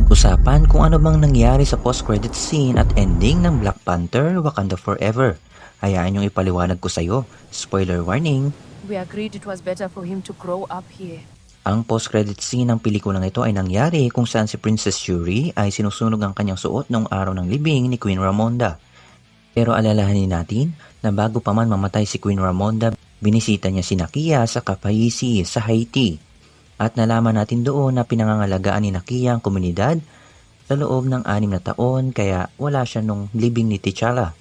pinag-usapan kung ano bang nangyari sa post-credit scene at ending ng Black Panther Wakanda Forever. Hayaan yung ipaliwanag ko sa'yo. Spoiler warning! We agreed it was better for him to grow up here. Ang post-credit scene ng pelikulang ito ay nangyari kung saan si Princess Shuri ay sinusunog ang kanyang suot noong araw ng libing ni Queen Ramonda. Pero alalahanin natin na bago pa man mamatay si Queen Ramonda, binisita niya si Nakia sa Kapaisi sa Haiti. At nalaman natin doon na pinangangalagaan ni Nakia ang komunidad sa loob ng 6 na taon kaya wala siya nung libing ni T'Challa.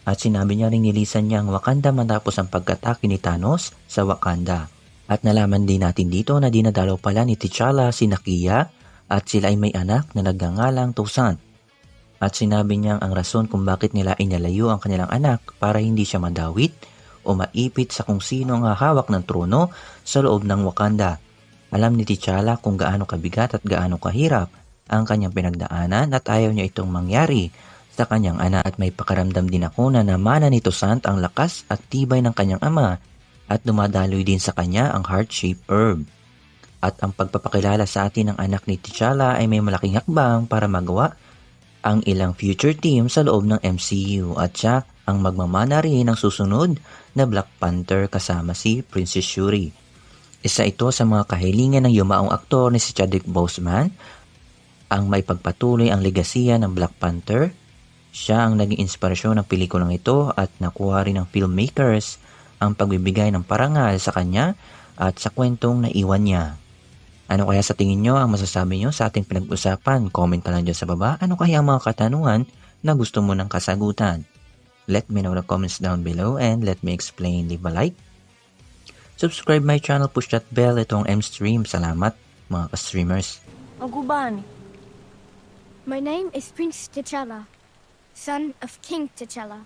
At sinabi niya ring nilisan niya ang Wakanda matapos ang pagkatake ni Thanos sa Wakanda. At nalaman din natin dito na dinadalaw pala ni T'Challa si Nakia at sila ay may anak na nagngangalang Toussaint. At sinabi niya ang rason kung bakit nila inalayo ang kanilang anak para hindi siya madawit o maipit sa kung sino ang hahawak ng trono sa loob ng Wakanda. Alam ni T'Challa kung gaano kabigat at gaano kahirap ang kanyang pinagdaanan at ayaw niya itong mangyari sa kanyang anak at may pakaramdam din ako na namana ni Toussaint ang lakas at tibay ng kanyang ama at dumadaloy din sa kanya ang heart-shaped herb. At ang pagpapakilala sa atin ng anak ni T'Challa ay may malaking hakbang para magawa ang ilang future team sa loob ng MCU at siya ang magmamana rin ng susunod na Black Panther kasama si Princess Shuri. Isa ito sa mga kahilingan ng yumaong aktor ni si Chadwick Boseman ang maipagpatuloy ang legasiya ng Black Panther. Siya ang naging inspirasyon ng pelikulang ito at nakuha rin ng filmmakers ang pagbibigay ng parangal sa kanya at sa kwentong naiwan niya. Ano kaya sa tingin nyo ang masasabi nyo sa ating pinag-usapan? Comment na lang dyan sa baba. Ano kaya ang mga katanungan na gusto mo ng kasagutan? Let me know in the comments down below and let me explain. Leave a like. Subscribe my channel, push that bell. Itong M-Stream. Salamat mga ka-streamers. Magubani. My name is Prince T'Challa, son of King T'Challa.